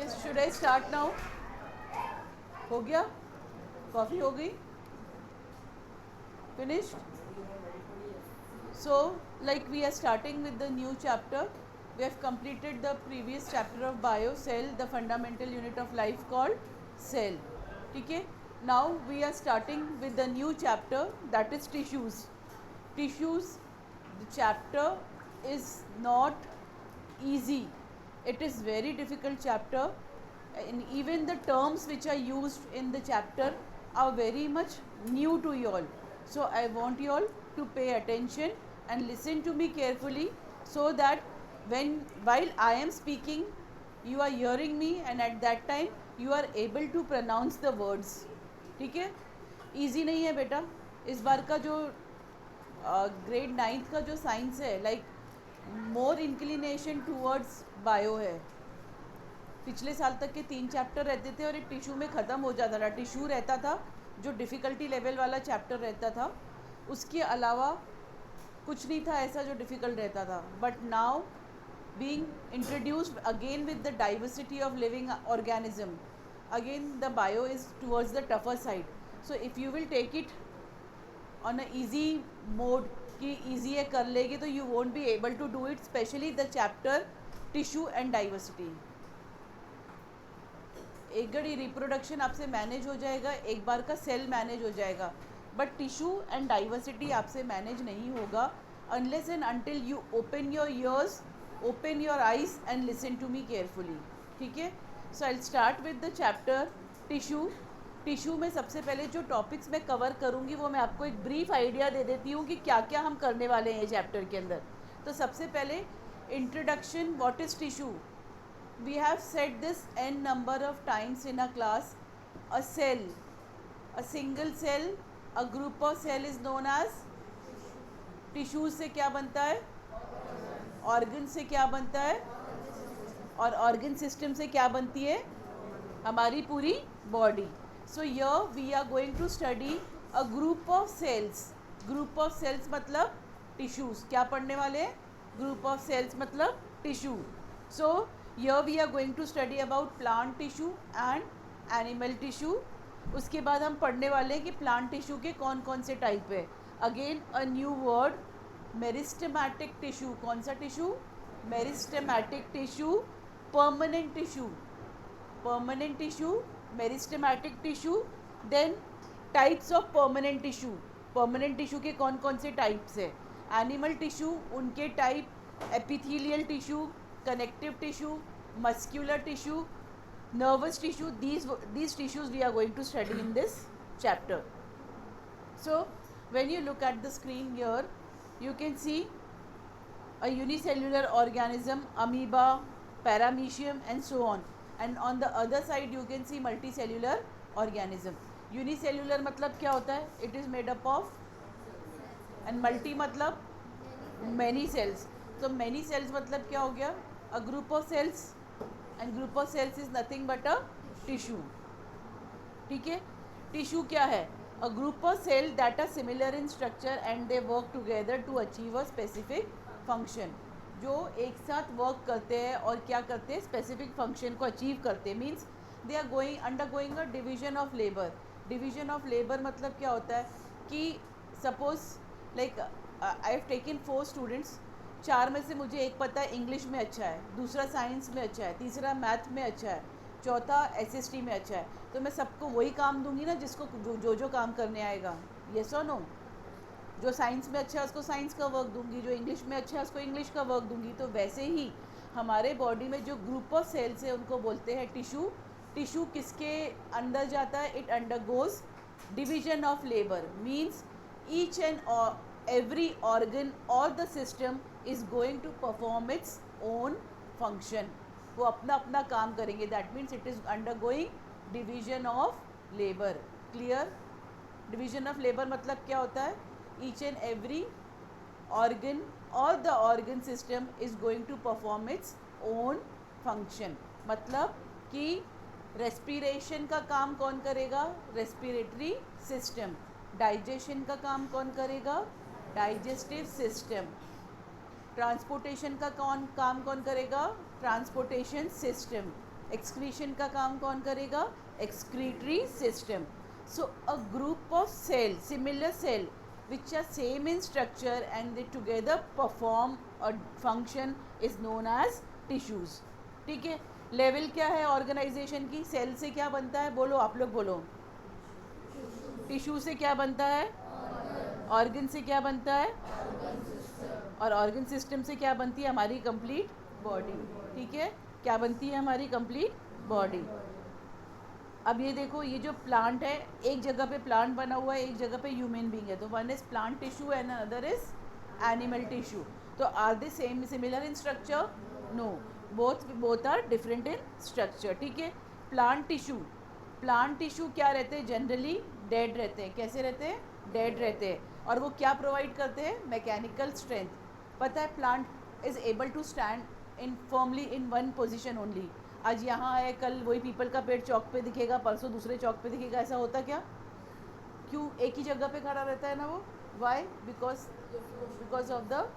Should I start now? हो गया? Coffee हो गई? Finished? So, like we are starting with the new chapter. We have completed the previous chapter of bio cell, the fundamental unit of life called cell. ठीक है? Now we are starting with the new chapter, that is tissues. Tissues, the chapter is not easy. It is very difficult chapter, and even the terms which are used in the chapter are very much new to you all. So I want you all to pay attention and listen to me carefully, so that while I am speaking, you are hearing me, and at that time you are able to pronounce the words. ठीक है? Easy नहीं है बेटा. इस बार का जो grade 9th का जो साइंस है, like more inclination towards bio है. पिछले साल तक के 3 चैप्टर रहते थे और एक टिश्यू में ख़त्म हो जाता था. टिश्यू रहता था जो डिफ़िकल्टी लेवल वाला चैप्टर रहता था, उसके अलावा कुछ नहीं था ऐसा जो डिफ़िकल्ट रहता था. But now being introduced again with the diversity of living organism, again the bio is towards the tougher side. So if you will take it on a easy mode कि ईजी है कर लेगी, तो you won't be able to do it, specially the chapter tissue and diversity. एक घड़ी reproduction आपसे manage हो जाएगा, एक बार का सेल मैनेज हो जाएगा, बट टिश्यू एंड डाइवर्सिटी आपसे मैनेज नहीं होगा unless and until you open your ears, open your eyes and listen to me carefully. ठीक है? So I will start with the chapter tissue. Tissue में सबसे पहले जो टॉपिक्स मैं कवर करूँगी वो मैं आपको एक ब्रीफ आइडिया दे देती हूँ कि क्या क्या हम करने वाले हैं चैप्टर के अंदर. तो सबसे पहले introduction, what is tissue. We have said this n number of times in a class. A cell, a single cell, a group of cell is known as tissues. से क्या बनता है? ऑर्गन से क्या बनता है? और ऑर्गन सिस्टम से क्या बनती है? हमारी पूरी body. So here we are going to study a group of cells. Group of cells मतलब टिश्यूज़. क्या पढ़ने वाले हैं? ग्रुप ऑफ सेल्स मतलब tissue. So here we are going to study about plant tissue and animal tissue. उसके बाद हम पढ़ने वाले हैं कि plant tissue के कौन कौन से टाइप है. Again a new word, meristematic tissue. कौन सा tissue? Meristematic tissue. Permanent tissue, permanent tissue, meristematic tissue. Then types of permanent tissue. Permanent tissue के कौन कौन से टाइप्स है. एनिमल टिश्यू, उनके type, epithelial tissue, connective tissue, muscular tissue, nervous tissue. These tissues we are going to study in this chapter. So when you look at the screen here, you can see a unicellular organism, amoeba, paramecium and so on, and on the other side you can see multicellular organism. Unicellular मतलब क्या होता है? It is made up of, and multi मतलब many cells. तो many cells मतलब क्या हो गया? A group of cells, and group of cells is nothing but a tissue. ठीक है? टिश्यू क्या है? A group of cells that are similar in structure and they work together to achieve a specific function. जो एक साथ work करते हैं और क्या करते हैं? स्पेसिफिक फंक्शन को अचीव करते हैं. Means they are undergoing a division of labour. Division of labour मतलब क्या होता है कि suppose like I have taken 4 students. 4 में से मुझे एक पता है इंग्लिश में अच्छा है, दूसरा साइंस में अच्छा है, तीसरा मैथ में अच्छा है, चौथा एसएसटी में अच्छा है. तो मैं सबको वही काम दूंगी ना जिसको जो काम करने आएगा. यस और नो? जो साइंस में अच्छा है उसको साइंस का वर्क दूंगी, जो इंग्लिश में अच्छा है उसको इंग्लिश का वर्क दूंगी. तो वैसे ही हमारे बॉडी में जो ग्रुप ऑफ सेल्स है उनको बोलते हैं टिश्यू. टिश्यू किसके अंदर जाता है? It undergoes division of labour. Means each and every organ or the system is going to perform its own function. वो अपना अपना काम करेंगे. that means it is undergoing division of labor. clear? division of labor मतलब क्या होता है? each and every organ or the organ system is going to perform its own function. मतलब कि respiration का काम कौन करेगा? respiratory system. डाइजेशन का काम कौन करेगा? Digestive system. ट्रांसपोर्टेशन का काम कौन करेगा? Transportation system. एक्सक्रीशन का काम कौन करेगा? Excretory system. So a group of cell, similar cell which are same in structure and they together perform a function is known as tissues. ठीक है. लेवल क्या है ऑर्गेनाइजेशन की? सेल से क्या बनता है? बोलो, आप लोग बोलो. टिश्यू से क्या बनता है? ऑर्गन से क्या बनता है? और ऑर्गन सिस्टम से क्या बनती है? हमारी कंप्लीट बॉडी. ठीक है. क्या बनती है? हमारी कंप्लीट बॉडी. अब ये देखो, ये जो प्लांट है, एक जगह पे प्लांट बना हुआ है, एक जगह पे ह्यूमन बीइंग है. तो one is plant tissue and other is animal tissue. तो are they same similar in structure? No, both are different in structure. ठीक है. प्लांट टिश्यू क्या रहते हैं? जनरली डेड रहते हैं. कैसे रहते हैं? डेड रहते हैं. और वो क्या प्रोवाइड करते हैं? Mechanical strength. पता है, plant is able to stand in firmly in one position only. आज यहाँ है, कल वही पीपल का पेड़ चौक पे दिखेगा, परसों दूसरे चौक पे दिखेगा. ऐसा होता क्या? क्यों एक ही जगह पे खड़ा रहता है ना वो? वाई? बिकॉज ऑफ द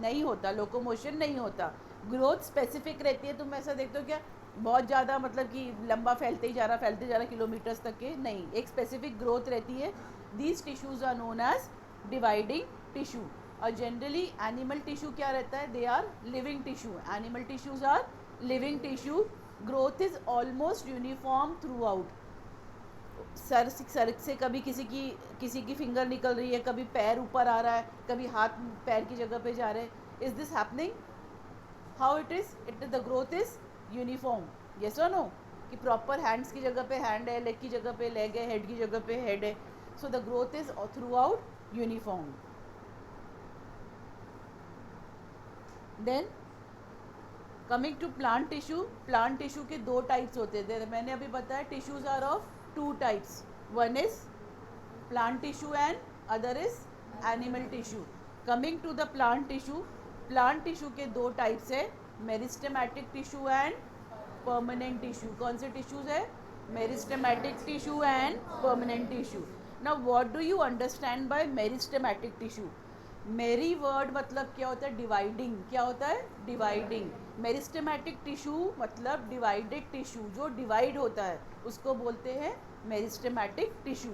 नहीं होता, लोकोमोशन नहीं होता. ग्रोथ स्पेसिफिक रहती है. तुम ऐसा देखते हो क्या? बहुत ज़्यादा मतलब कि लंबा फैलते जा रहा किलोमीटर्स तक के नहीं. एक स्पेसिफिक ग्रोथ रहती है. These tissues are known as dividing tissue. और जनरली एनिमल टिश्यू क्या रहता है? They are living tissue. Animal tissues are living tissue. Growth is almost uniform throughout. सर से कभी किसी की फिंगर निकल रही है, कभी पैर ऊपर आ रहा है, कभी हाथ पैर की जगह पे जा रहे हैं. Is this happening? How it is the growth is uniform. Yes और नो? कि प्रॉपर हैंड्स की जगह पे हैंड है, लेग की जगह पे लेग है, हेड की जगह पे हेड है. So the growth is throughout uniform. Then coming to plant tissue के दो टाइप्स होते हैं. मैंने अभी बताया tissues are of two types. One is plant tissue and other is animal tissue. Coming to the plant tissue के दो types है, meristematic tissue and permanent tissue. कौन से टिश्यूज है? Meristematic tissue and permanent tissue. Now what do you understand by meristematic tissue? मेरी word मतलब क्या होता है? डिवाइडिंग. क्या होता है? डिवाइडिंग. मेरिस्टेमेटिक टिश्यू मतलब डिवाइडेड टिश्यू, जो डिवाइड होता है उसको बोलते हैं meristematic tissue.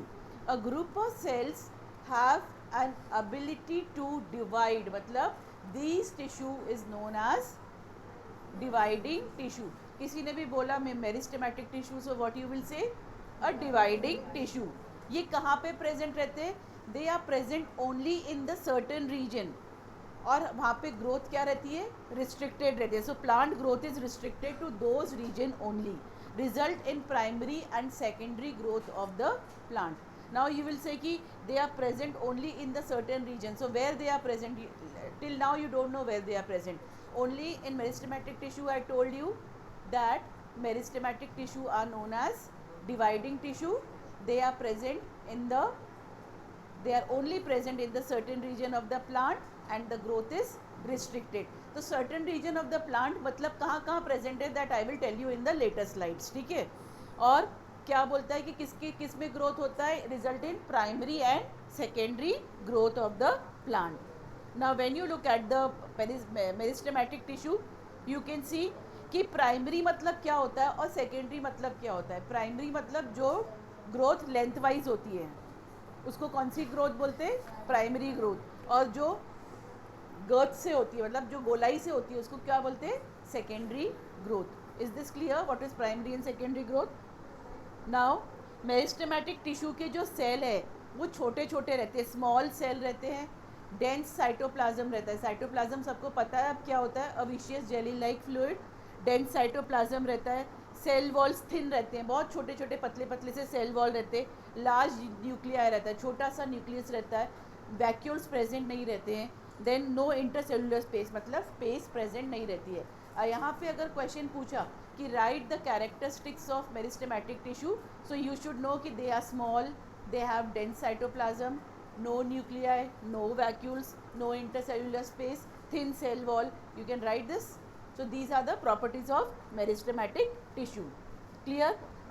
A group of cells have an ability to divide, मतलब this tissue is known as dividing tissue. किसी ने भी बोला मैं meristematic tissue, so what you will say? A dividing tissue. ये कहाँ पे प्रेजेंट रहते हैं? They are present only in the certain reason. और वहाँ पे ग्रोथ क्या रहती है? रिस्ट्रिक्टेड रहती है. So plant growth is restricted to those region only. Result in primary and secondary growth of the plant. Now you will say कि they are present only in the certain region. So where they are present? Till now you don't know where they are present. Only in meristematic tissue I told you that meristematic tissue are known as dividing tissue. They are present in the, they are only present in the certain region of the plant and the growth is restricted. तो certain region of the plant मतलब कहाँ कहाँ present है, that I will tell you in the later slides. ठीक है. और क्या बोलता है कि किस में ग्रोथ होता है? Result in primary and secondary growth of the plant. Now when you look at the meristematic tissue, you can see कि प्राइमरी मतलब क्या होता है और सेकेंडरी मतलब क्या होता है. प्राइमरी मतलब जो ग्रोथ लेंथ वाइज होती है उसको कौन सी ग्रोथ बोलते हैं? Primary growth. और जो गर्थ से होती है, मतलब जो गोलाई से होती है, उसको क्या बोलते हैं? Secondary growth. Is this clear? What is primary and secondary growth? Now meristematic tissue के जो सेल है वो छोटे छोटे रहते हैं, स्मॉल सेल रहते हैं. डेंस साइटोप्लाज्म रहता है. साइटोप्लाज्म सबको पता है अब क्या होता है? A vicious jelly like fluid. Dense cytoplasm रहता है. सेल वॉल्स थिन रहते हैं, बहुत छोटे छोटे पतले पतले से सेल वॉल रहते हैं. लार्ज न्यूक्लियाई रहता है, छोटा सा न्यूक्लियस रहता है. वैक्यूल्स प्रेजेंट नहीं रहते हैं. देन नो इंटरसेलुलर स्पेस, मतलब स्पेस प्रेजेंट नहीं रहती है. यहाँ पे अगर क्वेश्चन पूछा कि write the characteristics of meristematic tissue, so you should know कि they are small, they have dense cytoplasm, no nuclei, no vacuoles, no intercellular space, thin cell wall. You can write this. So these are the properties of meristematic tissue. Clear?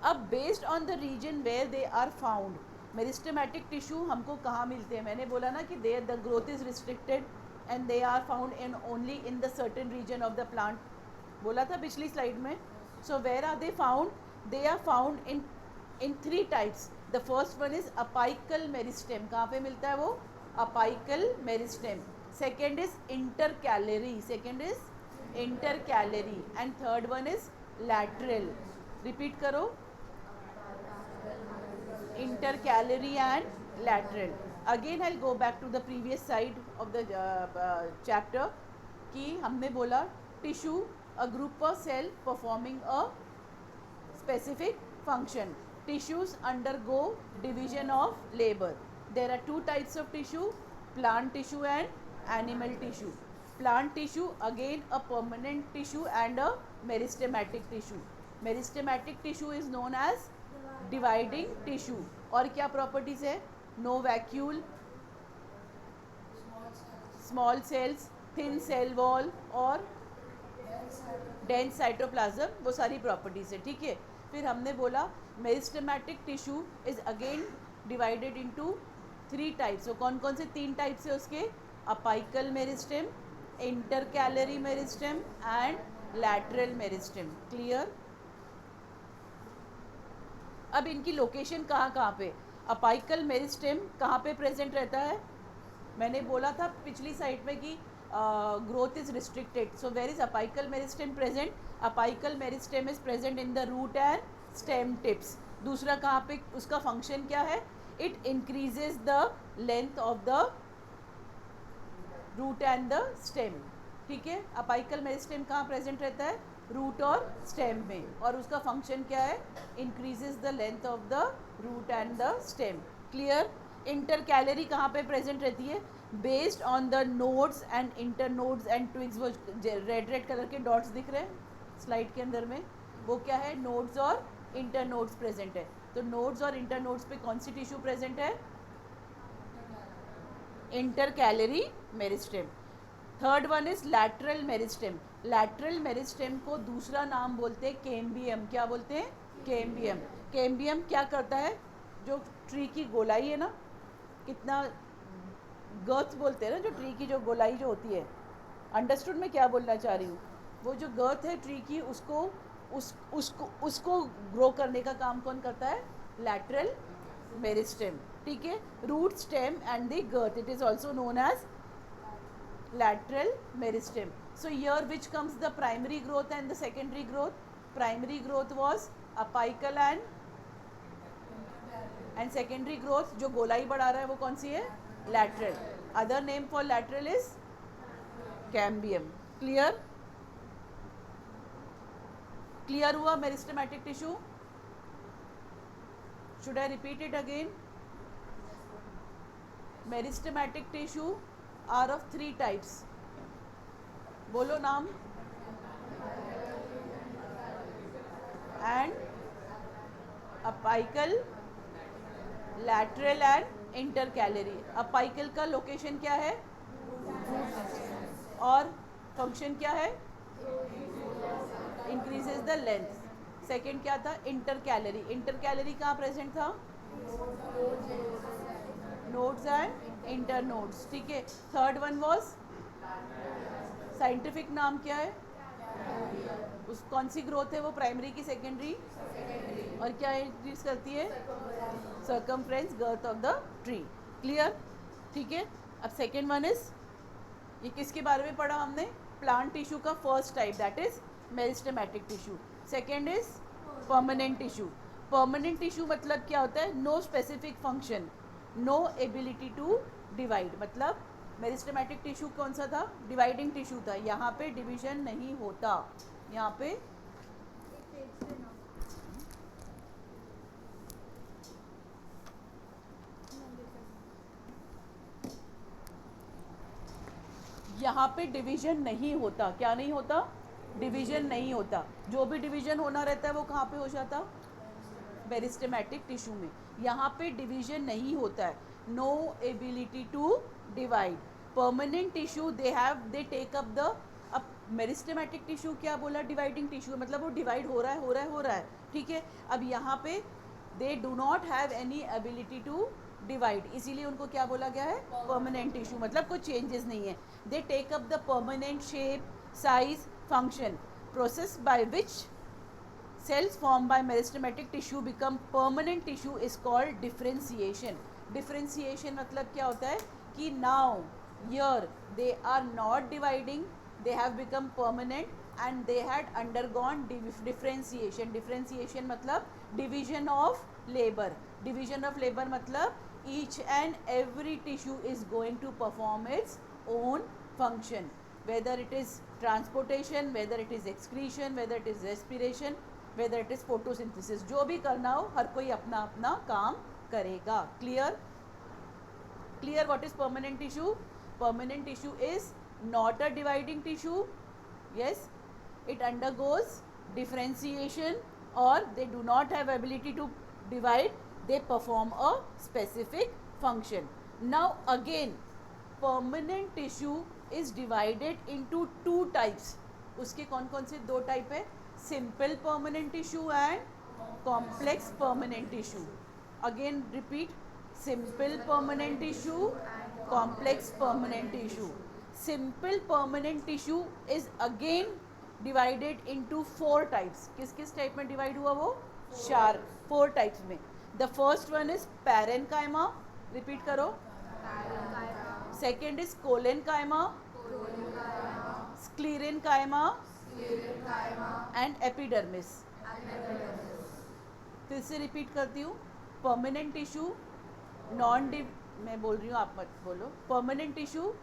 अब based on the region where they are found, meristematic tissue हमको कहाँ मिलते हैं? मैंने बोला ना कि there the growth is restricted and they are found in only in the certain region of the plant. बोला था पिछली स्लाइड में. So where are they found? They are found in 3 types. The first one is apical meristem. कहाँ पे मिलता है वो? Apical meristem. Second is intercalary. And third one is lateral. Repeat करो. intercalary and lateral. Again I'll go back to the previous side of the chapter कि हमने बोला tissue, a group of cell performing a specific function. Tissues undergo division of labor. There are 2 types of tissue, plant tissue and animal tissue. Plant tissue again a permanent tissue and a meristematic tissue. Meristematic tissue is known as dividing tissue. और क्या properties है? No vacuole, small cells, thin cell wall और dense cytoplasm. वो सारी properties है. ठीक है. फिर हमने बोला meristematic tissue is again divided into 3 types. तो कौन कौन से 3 टाइप्स है उसके? Apical meristem, intercalary meristem and lateral meristem. Clear? अब इनकी लोकेशन कहाँ पे? अपाइकल मेरिस्टेम कहाँ पे प्रेजेंट रहता है? मैंने बोला था पिछली साइड में कि growth is restricted. So where is apical meristem present? Apical meristem is present in the root and stem tips. दूसरा कहाँ पे उसका फंक्शन क्या है? It increases the length of the root and the stem. ठीक है. अपाइकल मेरिस्टेम कहाँ present रहता है? रूट और स्टेम में. और उसका फंक्शन क्या है? Increases the length of the root and the stem. Clear? Intercalary कहाँ पे प्रेजेंट रहती है? Based on the nodes and inter nodes and twigs. वो रेड कलर के डॉट्स दिख रहे हैं स्लाइड के अंदर में, वो क्या है? नोड्स और इंटर नोड्स प्रेजेंट है. तो नोड्स और इंटर नोड्स पे कौन सी टिश्यू प्रेजेंट है? Intercalary meristem. Third one is lateral meristem. Lateral meristem को दूसरा नाम बोलते हैं कैम्बियम. क्या बोलते हैं? कैम्बियम. कैम्बियम क्या करता है? जो ट्री की गोलाई है ना, कितना गर्थ बोलते हैं ना, जो ट्री की जो गोलाई जो होती है. अंडरस्टूड मैं क्या बोलना चाह रही हूँ? वो जो गर्थ है ट्री की, उसको ग्रो करने का काम कौन करता है? Lateral meristem. ठीक है. Root, stem and the girth, it is also known as lateral meristem. So here which comes the primary growth and the secondary growth? Primary growth was apical and secondary growth जो गोलाई बढ़ा रहा है वो कौन सी है? lateral. Other name for lateral is cambium. Clear? Clear हुआ meristematic tissue? Should I repeat it again? Meristematic tissue are of 3 types. बोलो नाम. and apical, lateral and intercalary. apical का लोकेशन क्या है? और फंक्शन क्या है? Increases the length. सेकेंड क्या था? इंटरकैलरी. इंटरकैलरी कहाँ प्रेजेंट था? Nodes and inter nodes. ठीक है. थर्ड वन वॉज, साइंटिफिक नाम क्या है? उस कौन सी ग्रोथ है वो? प्राइमरी की सेकेंडरी? और क्या इंक्रीज करती है? Circumference girth of the tree. Clear? ठीक है. अब सेकेंड वन इज, ये किसके बारे में पढ़ा हमने? प्लांट टिश्यू का first type, that is meristematic tissue. Second is permanent tissue. Permanent tissue मतलब क्या होता है? No specific function, no ability to divide. मतलब मेरिस्टेमेटिक टिश्यू कौन सा था? डिवाइडिंग टिश्यू था. यहाँ पे डिवीजन नहीं होता. यहाँ पे डिवीजन नहीं होता. क्या नहीं होता? डिवीजन नहीं होता. जो भी डिवीजन होना रहता है वो कहाँ पे हो जाता? मेरिस्टेमेटिक टिश्यू में. यहाँ पे डिवीजन नहीं होता है. No ability to divide. Permanent tissue they take up the. अब मेरिस्टेमेटिक टिश्यू क्या बोला? Dividing tissue. मतलब वो डिवाइड हो रहा है. ठीक है. अब यहाँ पे they do not have any ability to divide, इसीलिए उनको क्या बोला गया है? Permanent tissue. मतलब कोई चेंजेस नहीं है. They take up the permanent shape, size, function. process by which cells formed by meristematic tissue become permanent tissue is called differentiation. Differentiation मतलब क्या होता है कि now here they are not dividing, they have become permanent and they had undergone differentiation. Differentiation मतलब division of labor. Division of labor मतलब each and every tissue is going to perform its own function, whether it is transportation, whether it is excretion, whether it is respiration, whether it is photosynthesis. जो भी करना हो हर कोई अपना अपना काम करेगा. Clear? Clear what is permanent tissue? Permanent tissue is not a dividing tissue. Yes, it undergoes differentiation, or they do not have ability to divide, they perform a specific function. Now again, permanent tissue is divided into two types. उसके कौन कौन से दो type है? Simple permanent tissue and complex permanent tissue. Again repeat, simple permanent tissue, complex permanent tissue. Simple permanent tissue is again divided into four types. किस किस type में divide हुआ वो? चार, फोर टाइप्स में. The first one is parenchyma. Repeat करो. Second is collenchyma, sclerenchyma and epidermis. फिर से रिपीट करती हूँ. परमानेंट टिश्यू मैं बोल रही हूँ, आप मत बोलो. Permanent tissue,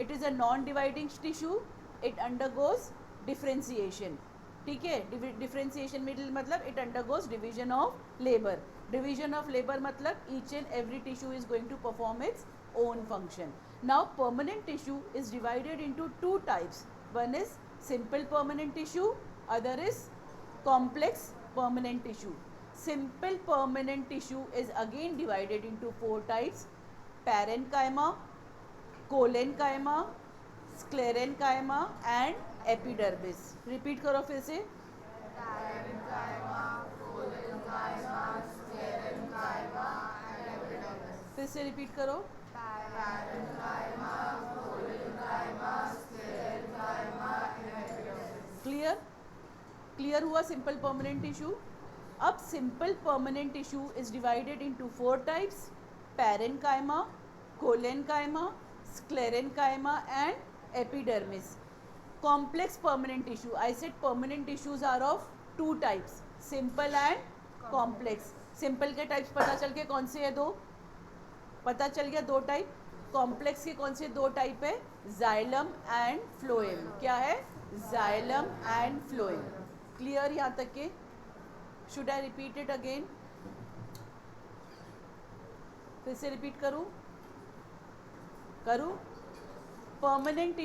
it is a non dividing tissue, it undergoes differentiation. ठीक है, डिफ्रेंसिएशन मतलब it undergoes division of labour. Division of labour मतलब each and every tissue is going to perform its own function. Now permanent tissue is divided into two types. One is simple permanent tissue, other is complex permanent tissue. Simple permanent tissue is again divided into four types: parenchyma, collenchyma, sclerenchyma and epidermis. Repeat करो फिर से. parenchyma, collenchyma, sclerenchyma and epidermis. फिर से repeat करो. Clear? Clear हुआ simple permanent tissue. अब simple permanent tissue is divided into four types: parenchyma, collenchyma, sclerenchyma and epidermis. Complex permanent tissue, I said permanent tissues are of two types, simple and complex. Simple के types पता चल के कौन से है? दो पता चल गया, दो टाइप. कॉम्प्लेक्स के कौन से दो टाइप है? Xylem and phloem. क्या है? Xylem and phloem. क्लियर यहाँ तक के? Should I repeat it again? फिर से रिपीट करूँ? Permanent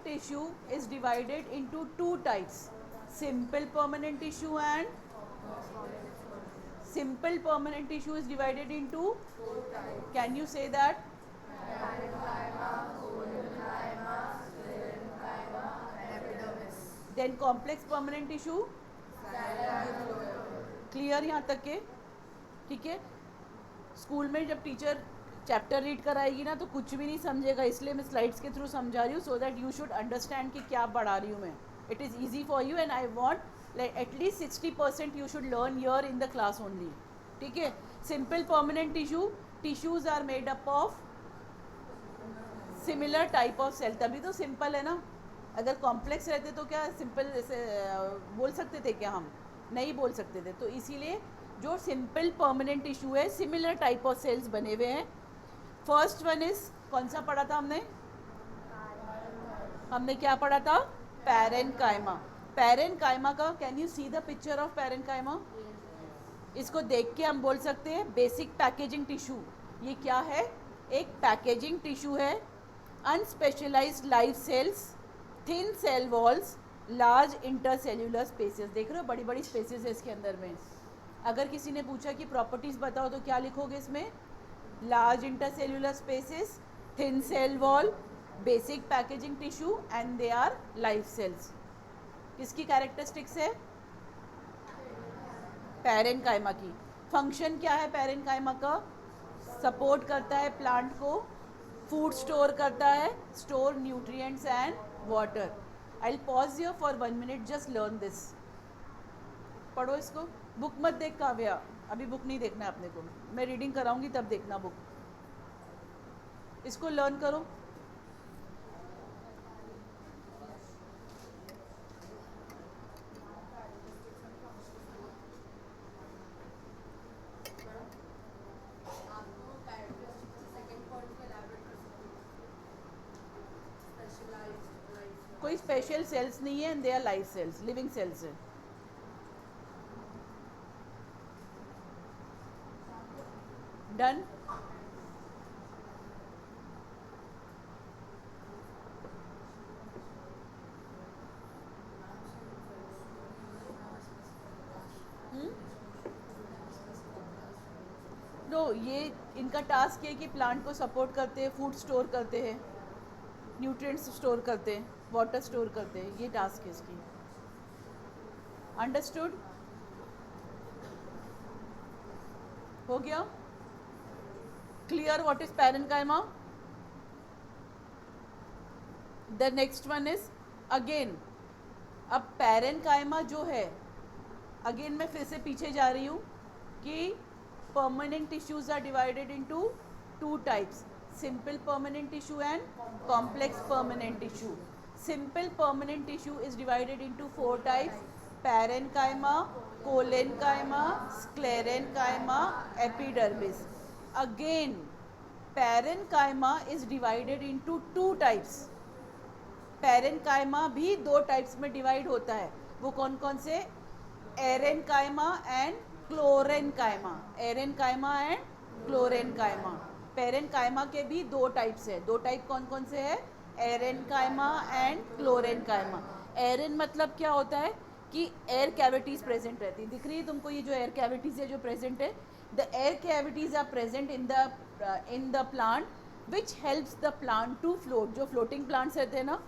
tissue is divided into two types: simple permanent tissue and simple permanent tissue is divided into four types. Can you say that? Parenchyma, collenchyma, sclerenchyma and epidermis. Then complex permanent tissue? Clear यहाँ तक के? ठीक है. School में जब teacher chapter read कराएगी ना तो कुछ भी नहीं समझेगा, इसलिए मैं स्लाइड्स के थ्रू समझा रही हूँ, so that you should understand कि क्या पढ़ा रही हूँ मैं. It is easy for you and I want like at least 60% you should learn here in the class only. ठीक है. simple permanent tissues are made up of similar type of cell. तभी तो simple है ना. अगर complex रहते तो क्या simple ऐसे बोल सकते थे क्या? हम नहीं बोल सकते थे. तो इसीलिए जो simple permanent tissue है, similar type of cells बने हुए हैं. first one is, कौन सा पढ़ा था हमने? क्या पढ़ा था? parenchyma. पैरेनकाइमा का, can you see the picture of parenchyma? इसको देख के हम बोल सकते हैं बेसिक पैकेजिंग टिश्यू. ये क्या है? एक पैकेजिंग टिश्यू है. Unspecialised live cells, thin cell walls, large intercellular spaces. देख रहे हो बड़ी बड़ी स्पेसेस है इसके अंदर में. अगर किसी ने पूछा कि प्रॉपर्टीज़ बताओ तो क्या लिखोगे इसमें? Large intercellular spaces, thin cell wall, basic packaging tissue and they are live cells. किसकी कैरेक्टरिस्टिक्स है? पैरेनकाइमा की. फंक्शन क्या है पैरेनकाइमा का? सपोर्ट करता है प्लांट को, फूड स्टोर करता है, store nutrients and water. I will pause here for 1 minute, just learn this. पढ़ो इसको. बुक मत देख काव्या, अभी बुक नहीं देखना है अपने को. मैं रीडिंग कराऊंगी तब देखना बुक. इसको लर्न करो. कोई स्पेशल सेल्स नहीं है, and they are life cells, living cells है. डन. नो, ये इनका टास्क है कि प्लांट को सपोर्ट करते हैं, फूड स्टोर करते हैं, न्यूट्रिएंट्स स्टोर करते हैं, वाटर स्टोर करते हैं. ये टास्क है इसकी. अंडरस्टूड? हो गया? Clear what is parenchyma? The next one is again. अब पैरेन्काइमा जो है, अगेन मैं फिर से पीछे जा रही हूँ कि permanent tissues are divided into 2 types: simple permanent tissue and complex permanent tissue. Simple permanent tissue is divided into 4 types: parenchyma, collenchyma, sclerenchyma, epidermis. Again, parenchyma is divided into 2 types. parenchyma भी 2 types में divide होता है. वो कौन कौन से? Aerenchyma and chlorenchyma. Aerenchyma and chlorenchyma. Parenchyma के भी 2 टाइप्स है. 2 टाइप कौन कौन से है? Aerenchyma and chlorenchyma. एरेन मतलब क्या होता है कि एयर कैविटीज प्रेजेंट रहती है. दिख रही है तुमको ये जो एयर कैविटीज है जो प्रेजेंट है? The air cavities are present in the plant which helps the plant to float. जो फ्लोटिंग प्लांट्स रहते हैं ना,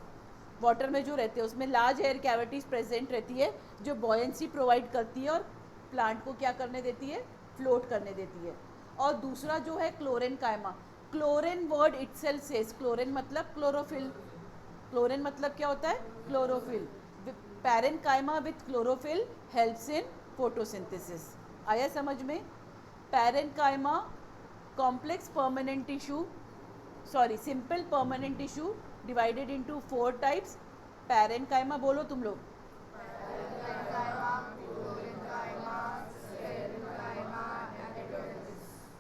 वाटर में जो रहते हैं, उसमें लार्ज एयर कैविटीज प्रेजेंट रहती है जो बॉयंसी प्रोवाइड करती है और प्लांट को क्या करने देती है? फ्लोट करने देती है. और दूसरा जो है क्लोरेनकाइमा. क्लोरेन वर्ड इटसेल्फ सेज, क्लोरेन मतलब क्लोरोफिल. क्लोरेन मतलब क्या होता है? Chlorophyll. Parenchyma with chlorophyll helps in photosynthesis. आया समझ में? Parenchyma complex permanent tissue, sorry simple permanent tissue divided into 4 types. Parenchyma बोलो तुम लोग.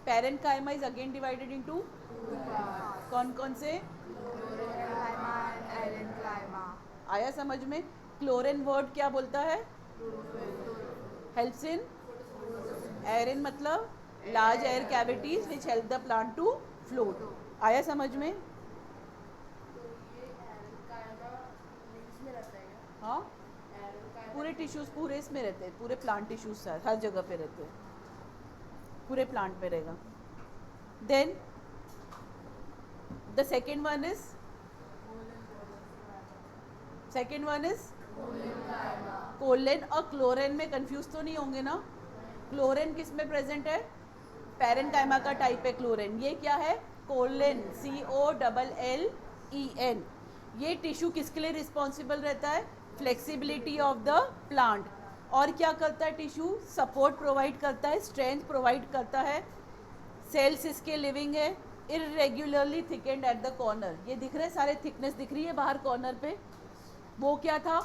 Parenchyma is again divided into कौन कौन से? आया समझ में? क्लोरेन वर्ड क्या बोलता है? Helps in. एरेन मतलब large air cavities which help the plant to float. आया समझ में? हाँ, पूरे टिश्यूज पूरे इसमें रहते हैं, पूरे प्लांट टिश्यूज हर जगह पे रहते हैं, पूरे प्लांट में रहेगा. Then the second one is कोलेन. और क्लोरेन में कंफ्यूज तो नहीं होंगे ना? क्लोरेन किस में प्रेजेंट है? पैरेनकाइमा का टाइप है क्लोरेन. ये क्या है? कोलेन. COLLEN. ये टिश्यू किसके लिए रिस्पॉन्सिबल रहता है? Flexibility of the plant. और क्या करता है टिश्यू? सपोर्ट प्रोवाइड करता है, स्ट्रेंथ प्रोवाइड करता है. सेल्स इसके लिविंग है. इरेग्युलरली थिकेंड एट द कॉर्नर. ये दिख रहे हैं सारे, थिकनेस दिख रही है बाहर कॉर्नर पे. वो क्या था?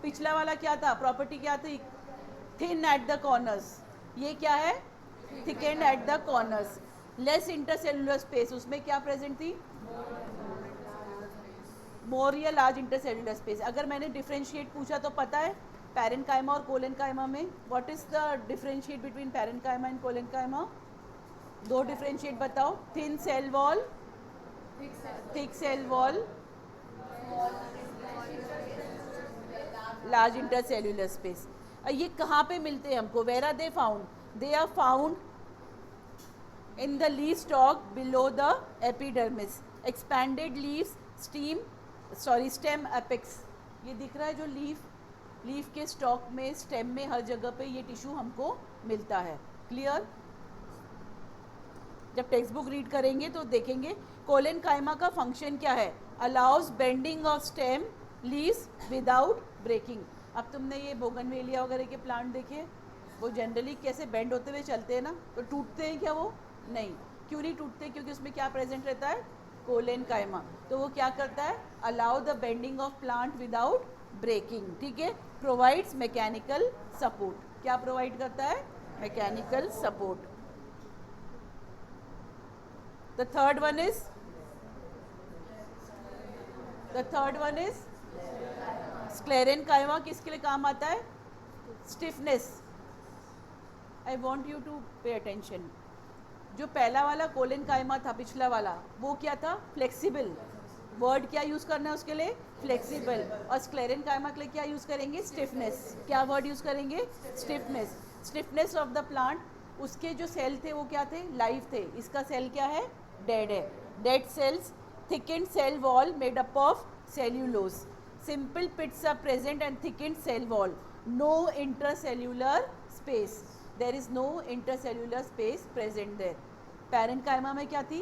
पिछला वाला क्या था? प्रॉपर्टी क्या थी? Thin at the corners. ये क्या है? Thickened at the corners. Less intercellular space. उसमें क्या प्रेजेंट थी? मोर या लार्ज इंटरसेलुलर स्पेस. अगर मैंने डिफरेंशिएट पूछा तो पता है पैरेनकाइमा और कोलेनकाइमा में? What is the differentiate between parenchyma and collenchyma? 2 differentiate बताओ. Thin cell wall, thick cell wall, large intercellular space. ये कहाँ पे मिलते हैं हमको? Where are they found? They are found in the leaf stalk below the epidermis. Expanded leaves, stem apex. ये दिख रहा है जो लीफ के स्टॉक में, स्टेम में, हर जगह पे ये टिश्यू हमको मिलता है. क्लियर? जब टेक्स्ट बुक रीड करेंगे तो देखेंगे कोलेन कायमा का फंक्शन क्या है, allows bending of stem leaves without breaking. अब तुमने ये बोगनवेलिया वगैरह के प्लांट देखे, वो जनरली कैसे बेंड होते हुए चलते हैं ना, तो टूटते हैं क्या वो? नहीं। क्यों नहीं टूटते? क्योंकि उसमें क्या प्रेजेंट रहता है, कोलेन कायमा। तो वो क्या करता है, allow the bending of plant without breaking, ठीक है। प्रोवाइड्स मैकेनिकल सपोर्ट, क्या प्रोवाइड करता है, mechanical support. The third one is, sclerenchyma किसके लिए काम आता है, stiffness. I want you to pay attention. जो पहला वाला कोलेनकाइमा था, पिछला वाला, वो क्या था, फ्लेक्सिबल। वर्ड क्या यूज़ करना है उसके लिए, फ्लेक्सिबल। और स्क्लेरेनकाइमा के लिए क्या यूज़ करेंगे, स्टिफनेस। क्या वर्ड यूज़ करेंगे, stiffness. Stiffness of the plant. उसके जो सेल थे वो क्या थे, लाइव थे। इसका सेल क्या है, डेड है। Dead cells, thickened cell wall made up of cellulose. Simple pits are present and thickened cell wall. No intercellular space. There is no intercellular space present there. Parenchyma में क्या थी,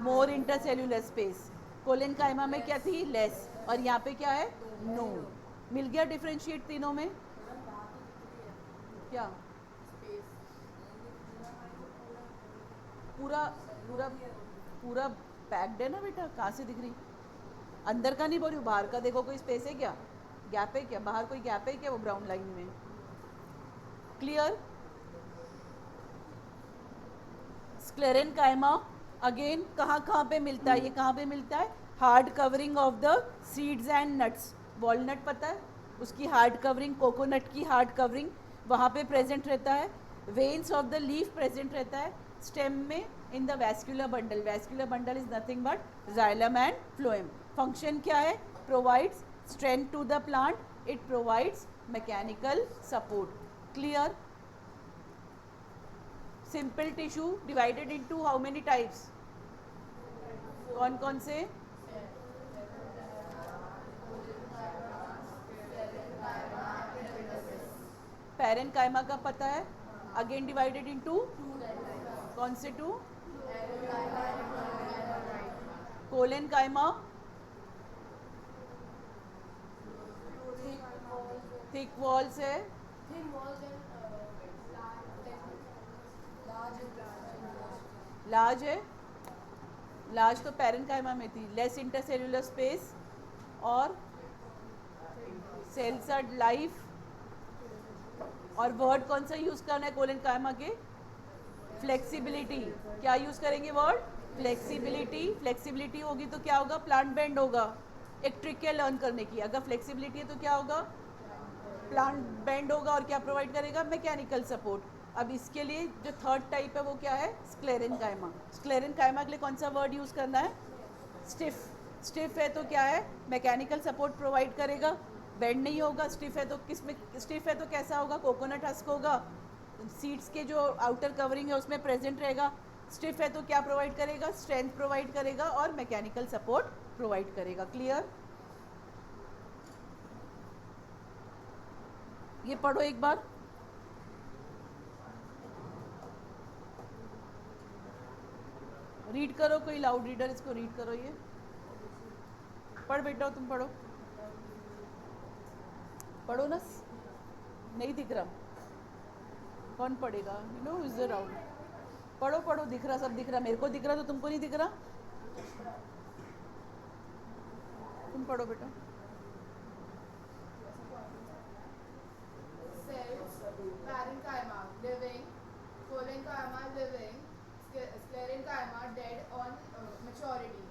more intercellular space. Collenchyma में क्या थी, less. और यहाँ पे क्या है, no. मिल गया डिफ्रेंशिएट तीनों में, क्या पूरा पूरा पूरा पैक्ड है ना बेटा, कहाँ से दिख रही, अंदर का नहीं बोल रही हूँ, बाहर का देखो, कोई स्पेस है क्या, गैप है क्या, बाहर कोई गैप है क्या, वो ब्राउन लाइन में। क्लियर। स्क्लेरेनकाइमा अगेन कहाँ कहाँ पे मिलता है, ये कहाँ पे मिलता है, hard covering of the seeds and nuts. Walnut पता है, उसकी हार्ड कवरिंग, कोकोनट की हार्ड कवरिंग वहाँ पे प्रेजेंट रहता है। Veins of the leaf present रहता है स्टेम में, in the vascular bundle. Vascular bundle is nothing but xylem and phloem. Function क्या है, provides strength to the plant, it provides mechanical support. Clear. Simple tissue divided into how many types, कौन कौन से, parenchyma का पता है, again divided into कौन से टू, कोलेनकाइमा, थिक वॉल्स है, लार्ज है, लार्ज तो पैरेनकाइमा में थी, लेस इंटरसेल्युलर स्पेस, और सेल्स आर लाइफ। और वर्ड कौन सा यूज करना है कोलेनकाइमा के, फ्लेक्सिबिलिटी। क्या यूज करेंगे वर्ड, फ्लेक्सिबिलिटी। फ्लेक्सिबिलिटी होगी तो क्या होगा, प्लांट बेंड होगा। एक ट्रिक है लर्न करने की, अगर फ्लेक्सिबिलिटी है तो क्या होगा, प्लांट बेंड होगा, और क्या प्रोवाइड करेगा, मैकेनिकल सपोर्ट। अब इसके लिए जो थर्ड टाइप है वो क्या है, स्क्लेरेनकाइमा। स्क्लेरेनकाइमा के लिए कौन सा वर्ड यूज करना है, स्टिफ। स्टिफ है तो क्या है, मैकेनिकल सपोर्ट प्रोवाइड करेगा, बेंड नहीं होगा। स्टिफ है तो किस में, स्टिफ है तो कैसा होगा, कोकोनट हस्क होगा, सीड्स के जो आउटर कवरिंग है उसमें प्रेजेंट रहेगा। स्टिफ है तो क्या प्रोवाइड करेगा, स्ट्रेंथ प्रोवाइड करेगा और मैकेनिकल सपोर्ट प्रोवाइड करेगा। क्लियर। ये पढ़ो एक बार, रीड करो, कोई लाउड रीडर इसको रीड करो, ये पढ़ बेटा, तुम पढ़ो, पढ़ो ना, नहीं दिख रहा, कौन पढ़ेगा, यू नो इज अराउंड, पढ़ो पढ़ो, दिख रहा, सब दिख रहा, मेरे को दिख रहा तो तुमको नहीं दिख रहा, तुम पढ़ो बेटा। Parenchyma living, Collenchyma living, Sclerenchyma dead on maturity.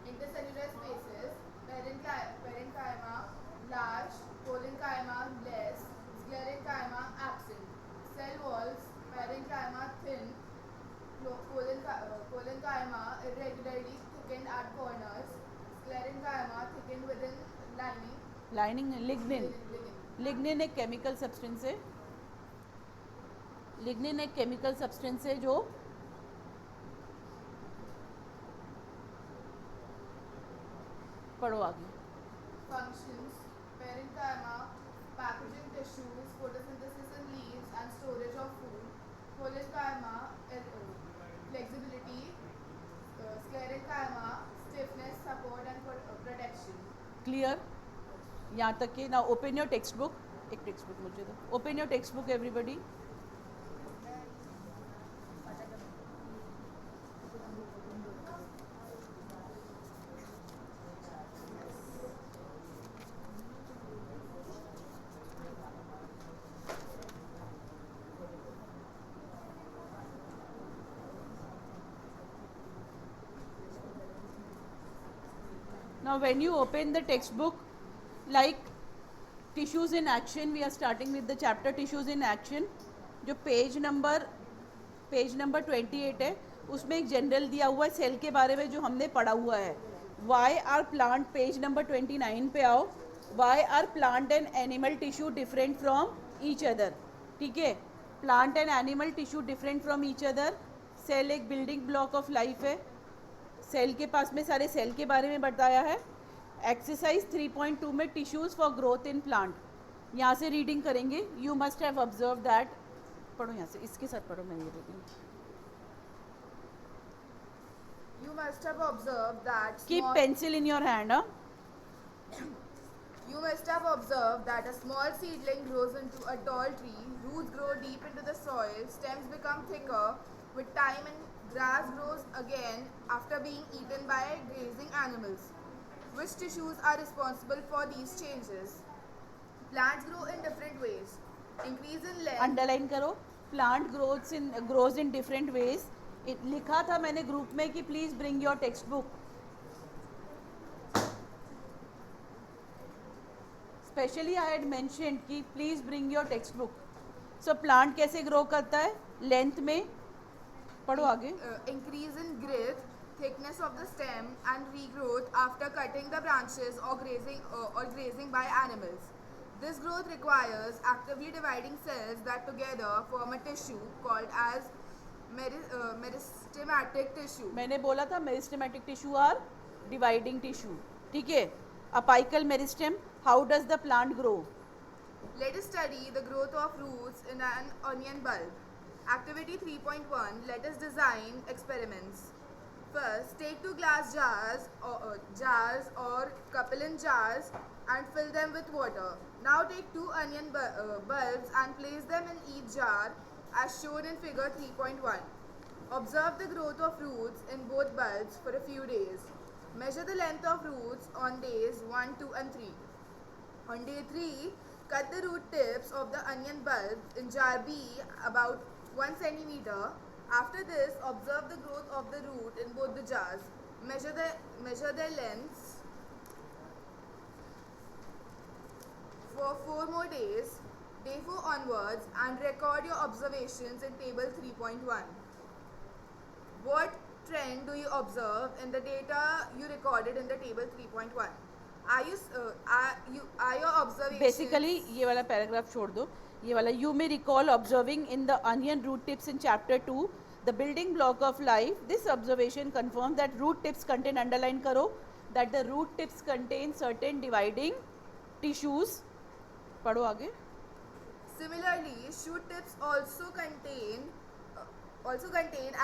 Intercellular spaces, Parenchyma large, Collenchyma less, Sclerenchyma absent. Cell walls, Parenchyma thin, Collenchyma irregularly thickened at corners, Sclerenchyma thickened within lining. Lining, lignin. Lignin एक chemical substance है, lignin एक chemical substance है जो पढ़ो आगे। Functions, parenchyma, packaging tissues, photosynthesis in leaves and storage of food. Collenchyma, flexibility, sclerenchyma, stiffness, support and protection. Clear? यहाँ तक कि ना ओपन योर टेक्स्ट बुक. एक टेक्स्ट बुक मुझे दो. Open your text book everybody. Now when you open the textbook, like tissues in action, we are starting with the chapter tissues in action. जो page number 28 है उसमें एक general दिया हुआ है सेल के बारे में जो हमने पढ़ा हुआ है. Why are plant, page number 29 पे आओ. Why are plant and animal tissue different from each other. ठीक है, plant and animal tissue different from each other. Cell एक बिल्डिंग ब्लॉक ऑफ लाइफ है. सेल के पास में सारे सेल के बारे में बताया है. एक्सरसाइज 3.2 में tissues for growth in plant. यहाँ से रीडिंग करेंगे. You must have observe that. पढ़ो यहाँ से, इसके साथ पढ़ो. मैं ये reading. You must have observed that keep pencil in your hand. You must have observed that a small seedling grows into a tall tree, roots grow deep into the soil, stems become thicker with time and grass grows again after being eaten by grazing animals. Which tissues are responsible for these changes? Plants grow in different ways. Increase in length. Underline करो. Plant grows in different ways. लिखा था मैंने group में कि please bring your text book. Specially I had mentioned कि please bring your text book. So plant कैसे grow करता है? लेंथ में. पढ़ो आगे. Increase in girth, thickness of the stem and regrowth after cutting the branches or grazing by animals. This growth requires actively dividing cells that together form a tissue called as meristematic tissue. मैंने बोला था meristematic tissue are dividing tissue. ठीक है. Apical meristem. How does the plant grow? Let us study the growth of roots in an onion bulb. Activity 3.1. Let us design experiments. First, take two glass jars or Kaplan jars and fill them with water. Now take two onion bulbs and place them in each jar as shown in figure 3.1. Observe the growth of roots in both bulbs for a few days. Measure the length of roots on days 1, 2 and 3. On day 3, cut the root tips of the onion bulb in jar B about 1 centimeter. After this, observe the growth of the root in both the jars. Measure their lengths for 4 more days, day 4 onwards, and record your observations in table 3.1. What trend do you observe in the data you recorded in the table 3.1? Are your observations basically ये वाला paragraph छोड़ दो. ये वाला you may recall observing in the onion root tips in chapter 2 the building block of life. This observation confirm that root tips contain, underline करो, that the root tips contain certain dividing tissues. पढ़ो आगे. Similarly, shoot tips also contain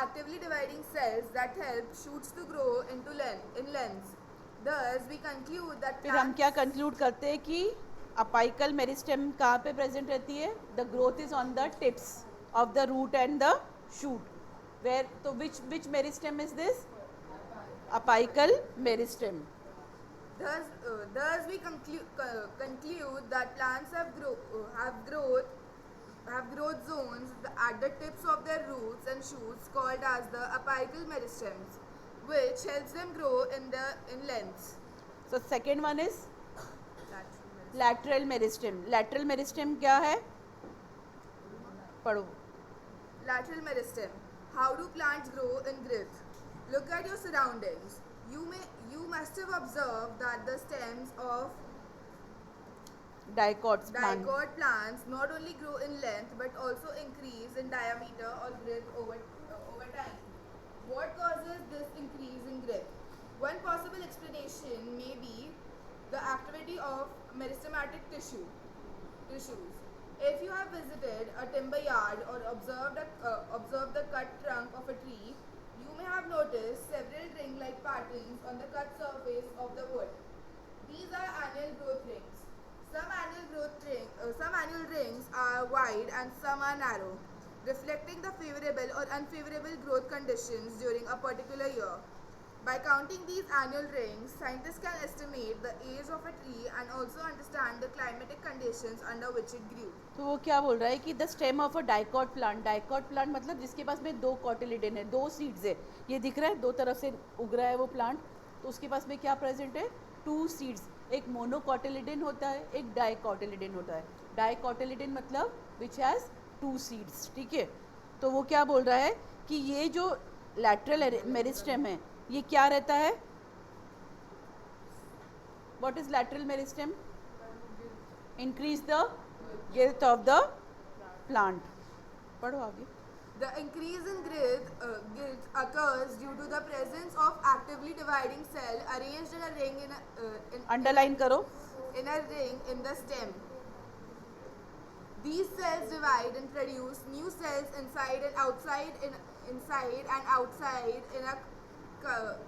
actively dividing cells that help shoots to grow into length. Thus, we conclude that फिर हम क्या conclude करते हैं कि apical meristem कहाँ पे प्रेजेंट रहती है? The growth is on the tips of the root and the shoot. Where तो which meristem is this? Apical meristem. Thus we conclude that plants have growth zones at the tips of their roots and shoots called as the apical meristems, which helps them grow in lengths. So second one is Lateral lateral meristem. Lateral meristem क्या है? पढ़ो. Lateral meristem. How do plants grow in girth? Look at your surroundings. You must have observed that the stems of dicots plant. dicot plants not only grow in length but also increase in diameter or girth over time. What causes this increase in girth? One possible explanation may be the activity of meristematic tissues. If you have visited a timber yard or observed the cut trunk of a tree, You may have noticed several ring-like patterns on the cut surface of the wood. These are annual growth rings. Some annual rings are wide and some are narrow, reflecting the favorable or unfavorable growth conditions during a particular year. By counting these annual rings, scientists can estimate the age of a tree and also understand the climatic conditions under which it grew. तो वो क्या बोल रहा है कि the stem of a dicot plant मतलब जिसके पास में दो कॉटिलिडन है, दो सीड्स है, ये दिख रहा है, दो तरफ से उग रहा है वो प्लांट, तो उसके पास में क्या प्रेजेंट है, टू सीड्स, एक मोनोकॉटिलिडन होता है, एक डाइकॉटिलिडन होता है। डाइकॉटिलिडन मतलब विच हैज़ टू सीड्स, ठीक है। तो वो क्या बोल रहा है कि ये जो लैटरल मेरिस्टेम है ये क्या रहता है, what is lateral meristem, increase the girth of the plant। पढ़ो आगे। The increase in girth occurs due to the presence of actively dividing cell arranged in a ring underline करो। in a ring in the stem. These cells divide and produce new cells inside and outside in a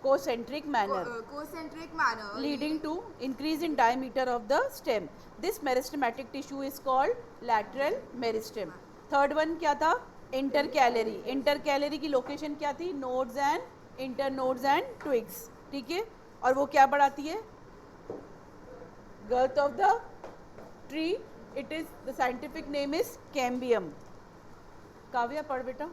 concentric manner concentric manner leading to increase in diameter of the stem। this meristematic tissue is called lateral meristem। Third one क्या था, intercalary. Intercalary की location क्या थी, nodes and internodes and twigs, ठीक है। और वो क्या बढ़ाती है, girth of the tree, it is the scientific name is cambium. Kavya पढ़ बेटा।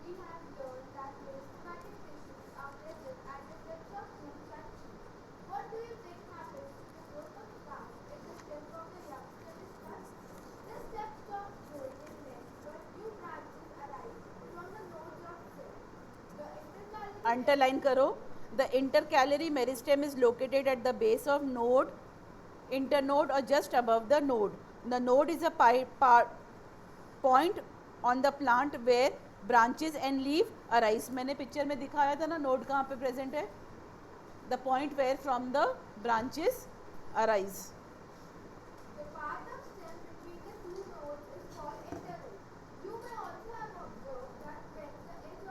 We have learned that meristematic tissues are present at the depth of roots and shoots. What do you think happens to the growth of plants if the stem of the youngster is cut? The stem stops growing in length, but new branches arise from the nodes of stem. The intercalary underline करो। The intercalary meristem is located at the base of node, internode or just above the node। The node is a point on the plant where branches and leaf arise। मैंने picture में दिखाया था ना, node कहाँ पे present है, the point where from the branches arise। The path of stem between the two nodes is called internode. You may also have observed that when the edge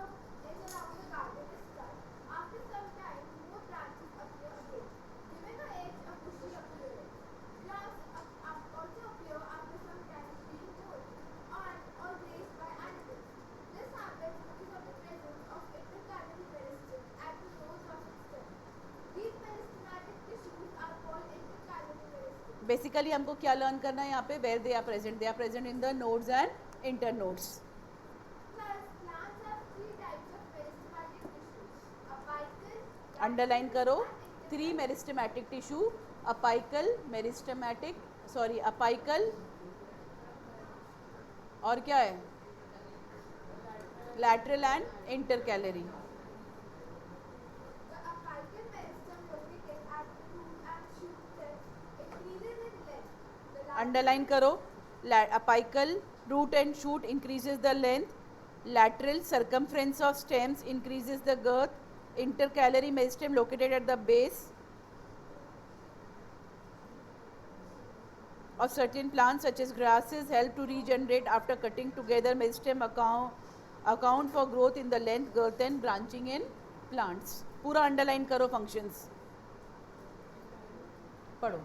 around the garden is cut, after some time more branches appear again, giving the edge a bushy appearance. Flowers also appear after some time being pulled on or grazed by animals. This happens because of the presence of intercalary meristem at the nodes of its stem. These meristematic tissues are called intercalary meristem. Basically हमको क्या learn करना है यहाँ पे, where they are present in the nodes and internodes. Plus, plants have three types of meristematic tissues: apical, underline करो, three meristematic tissue, apical, meristematic, sorry apical, और क्या है, lateral and intercalary. The apical meristem located at the root and shoot tips increases in length. The underline करो, apical root and shoot increases the length, lateral circumference of stems increases the girth, intercalary meristem located at the base of certain plants such as grasses help to regenerate after cutting together। meristem account for growth in the length, girth and branching in plants। पूरा underline करो functions, पढ़ो।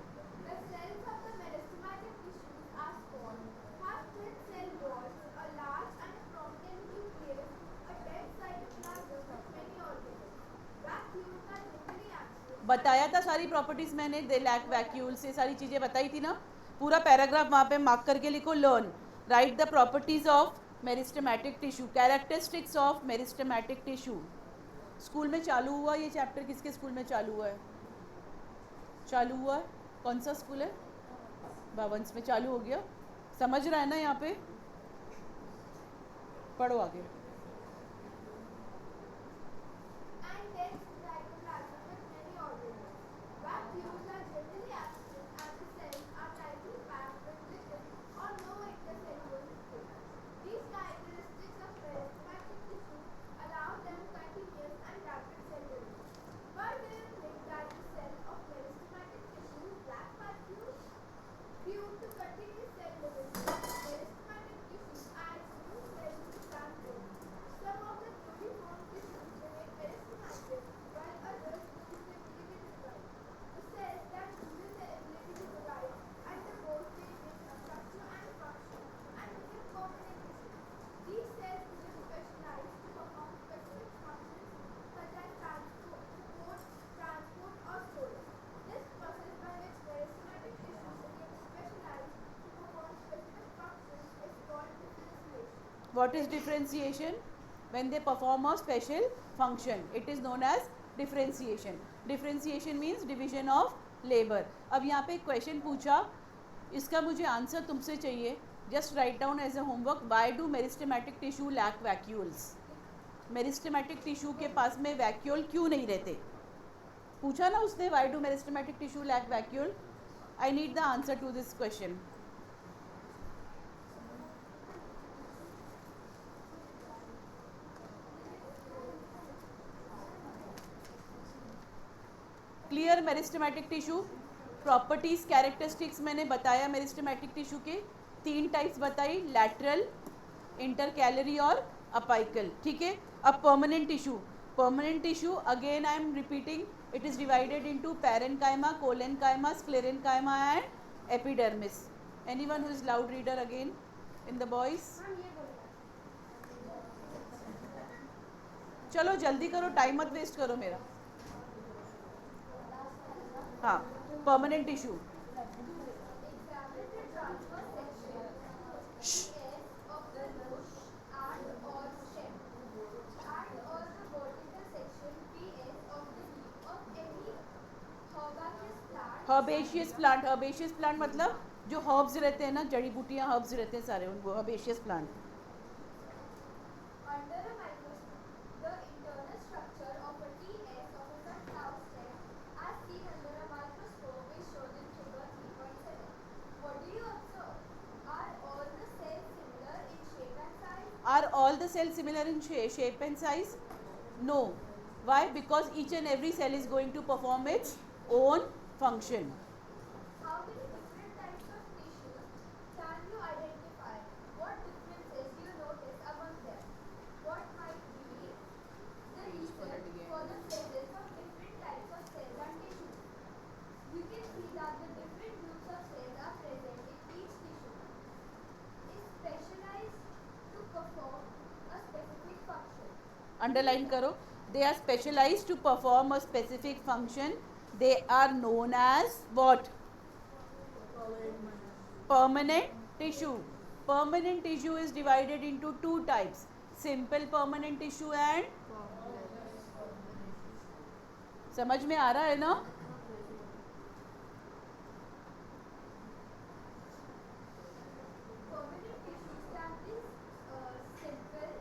The cells of the meristematic tissues are small, have thin cell walls, a large and prominent nucleus, a dense cytoplasm with many organelles. Vacuoles are generally absent. बताया था सारी properties मैंने, they lack vacuoles, ये सारी चीज़ें बताई थी ना। पूरा पैराग्राफ वहाँ पे मार्क करके लिखो, learn, right the properties of meristematic tissue, characteristics of meristematic tissue. School में चालू हुआ ये चैप्टर, किसके स्कूल में चालू हुआ है, चालू हुआ है, कौन सा स्कूल है, भवंस में चालू हो गया, समझ रहा है ना यहाँ पे, पढ़ो आगे। And dense cytoplasm with many organelles. Vacuoles are generally absent and the cells are tightly packed with little or no intracellular space. These characteristics of meristematic tissue allow them continuous and rapid cell division. Why do you think that the cell of meristematic tissue lack vacuoles? Due to continuous cell division, meristematic tissue adds new cells to plant growth. What is differentiation? When they perform a special function, it is known as differentiation. Differentiation means division of labor. अब यहाँ पे एक question पूछा, इसका मुझे answer तुमसे चाहिए. Just write down as a homework, why do meristematic tissue lack vacuoles. Meristematic tissue के पास में वैक्यूल क्यों नहीं रहते? पूछा ना उसने, why do meristematic tissue lack vacuole. I need the answer to this question. Clear? Meristematic tissue properties characteristics मैंने बताया. मेरिस्टेमेटिक टिश्यू के 3 टाइप्स बताई, लैटरल, इंटरकैलरी और अपाइकल. ठीक है. अब permanent tissue. Permanent tissue again I am repeating, it is divided into parenchyma, collenchyma, sclerenchyma and epidermis. Anyone who is loud reader again in the boys? चलो जल्दी करो, time मत waste करो मेरा. हाँ, permanent tissue. Herbaceous plant. Herbaceous plant मतलब जो herbs रहते हैं ना, जड़ी बूटियां, हर्ब्स रहते हैं सारे, उनको herbaceous plant. Under a microscope, the internal structure of a TS of a sunflower stem, as seen under a microscope, is shown in figure 3.7. What do you observe? Are all the cells similar in shape and size? Are all the cells similar in shape and size? No. Why? Because each and every cell is going to perform its own function. How many different types of tissues can you identify? What differences do you notice among them? What might be the reason for the presence of different types of cells and tissues? You can see that the different groups of cells are present in each tissue. Is specialized to perform a specific function. Underline करो. They are specialized to perform a specific function. They are known as what? Permanent tissue. Permanent tissue is divided into 2 types. Simple permanent tissue and समझ में आ रहा है ना? Permanent tissues can be simple,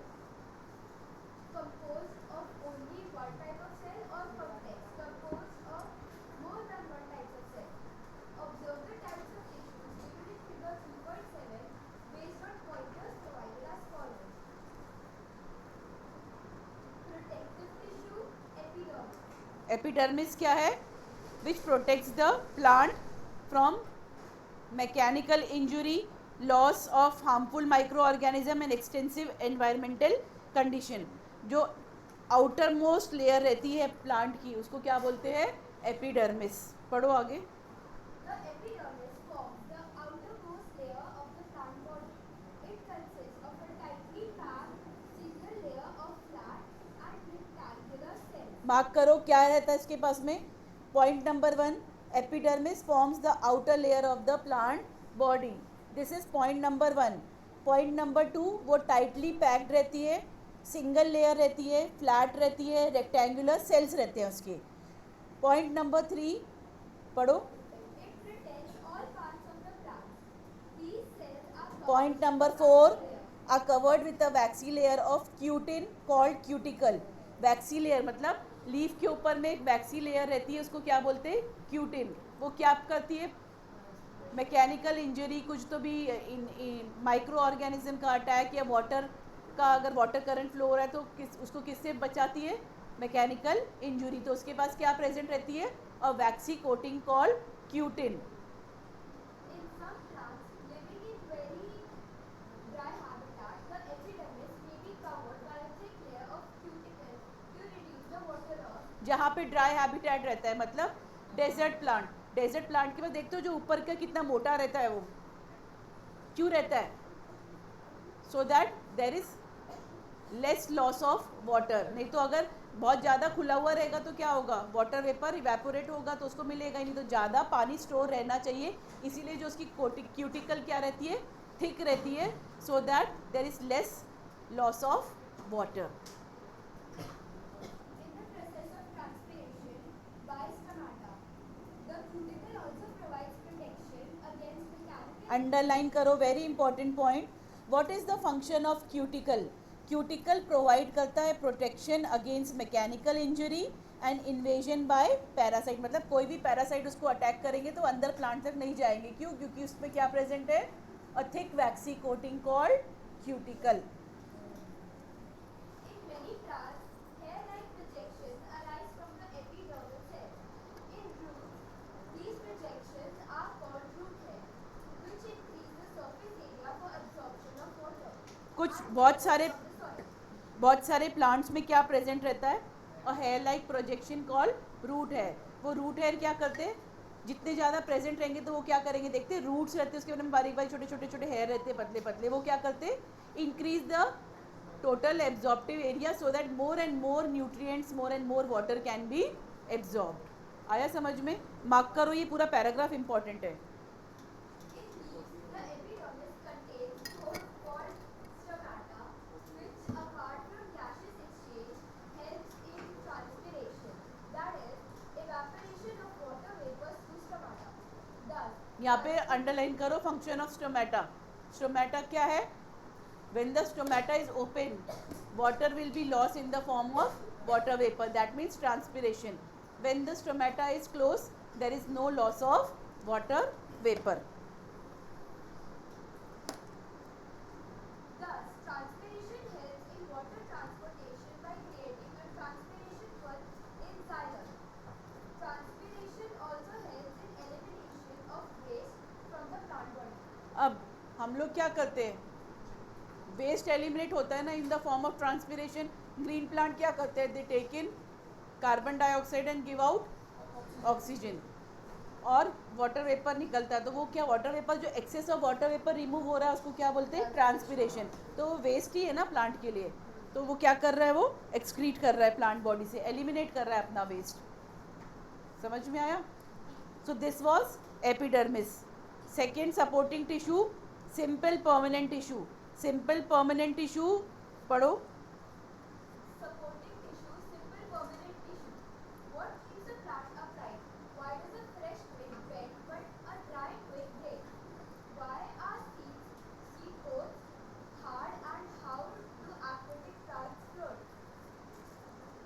composed of only one type of cell, or complex, composed of more than one type of cell. Observe the types of tissues given in figure 3.7 based on pointers provided as follows. Protective tissue, epidermis. Epidermis क्या है? Which protects the plant from mechanical injury, loss of harmful microorganism and extensive environmental condition. जो outer most layer रहती है plant की, उसको क्या बोलते हैं? एपिडर्मिस. पढ़ो आगे. The epidermis forms the outermost layer of the plant body. It consists of a tightly packed single layer of flat and rectangular cells. Mark करो क्या रहता है इसके पास में. Point number 1, epidermis forms the outer layer of the plant body. This is point number 1. Point number 2, वो tightly packed रहती है, single layer रहती है, फ्लैट रहती है, रेक्टेंगुलर सेल्स रहते हैं उसके. पॉइंट नंबर 3 पढ़ो. It protects all parts of the plant. These cells are point number 4 are covered with a waxy layer of cutin called cuticle. Waxy layer मतलब leaf के ऊपर में एक वैक्सी लेयर रहती है, उसको क्या बोलते हैं? क्यूटिन. वो क्या करती है? मैकेनिकल इंजरी, कुछ तो भी माइक्रो ऑर्गेनिज्म का अटैक या वाटर का, अगर वाटर करंट फ्लो हो रहा है तो उसको किससे बचाती है? Mechanical injury. तो उसके पास क्या प्रेजेंट रहती है? A waxy coating called cutin. In some plants living in very dry habitat, the epidermis may be covered by a thick layer of cuticle to reduce the water loss. जहाँ पे dry habitat रहता है, मतलब desert plant. Desert plant के पास देखते हो जो ऊपर का कितना मोटा रहता है, वो क्यों रहता है? So that there is less loss of water. नहीं तो अगर बहुत ज़्यादा खुला हुआ रहेगा तो क्या होगा? वाटर वेपर इवेपोरेट होगा तो उसको मिलेगा ही नहीं. तो ज़्यादा पानी स्टोर रहना चाहिए, इसीलिए जो उसकी क्यूटिकल क्या रहती है? थिक रहती है, so that there is less loss of water. In the process of transpiration by stomata, the cuticle also provides protection against mechanical. Underline करो, very important point. What is the function of cuticle? Cuticle provide करता है protection against mechanical injury and invasion by parasite. मतलब कोई भी parasite उसको attack करेंगे तो अंदर प्लांट तक नहीं जाएंगे. क्यों? क्योंकि उसमें क्या प्रेजेंट है? A thick vaccine coating called cuticle. In many plants, hair-like projections arise from the epidermal cells. In roots, these projections are called root hairs, which increase the surface area for absorption of water. कुछ and बहुत सारे of the soil. बहुत सारे plants में क्या present रहता है? A hair like projection call root hair. वो रूट हेयर क्या करते हैं? जितने ज़्यादा प्रेजेंट रहेंगे तो वो क्या करेंगे? देखते हैं रूट्स रहते हैं, उसके अंदर बारीक बारीक छोटे छोटे छोटे हेयर रहते हैं, पतले पतले. वो क्या करते हैं? Increase the total absorptive area so that more and more nutrients, more and more water can be absorbed. आया समझ में? मार्क करो, ये पूरा पैराग्राफ इंपॉर्टेंट है. In leaves, the epidermis contains coat called stomata, which, apart from gaseous exchange, helps in transpiration, that is, evaporation of water vapors through stomata. Thus, यहाँ पे underline करो फंक्शन ऑफ स्टोमेटा. स्टोमेटा क्या है? when the stomata is open, water will be lost in the form of water vapor, that means transpiration. When the stomata is closed, there is no loss of water vapor. thus, transpiration helps in water transportation by creating a transpiration pulp in xylem. Transpiration also helps in elimination of waste from the plant body. अब हम लोग क्या करते हैं? Waste eliminate होता है ना in the form of transpiration. Green plant क्या करते हैं? They take in carbon dioxide and give out oxygen, और वाटर वेपर निकलता है. तो वो क्या, वाटर वेपर जो excess of water vapour remove हो रहा है उसको क्या बोलते हैं? ट्रांसपिरेशन. तो वो वेस्ट ही है ना प्लांट के लिए. तो वो क्या कर रहा है? वो एक्सक्रीट कर रहा है प्लांट बॉडी से, एलिमिनेट कर रहा है अपना वेस्ट. समझ में आया? So this was epidermis. Second supporting tissue, simple permanent tissue. Simple permanent tissue पढ़ो. Supporting tissue, simple permanent tissue. What keeps a plant upright? Why does a fresh twig bend but a dry twig break? Why are seed pods hard and how do aquatic plants float?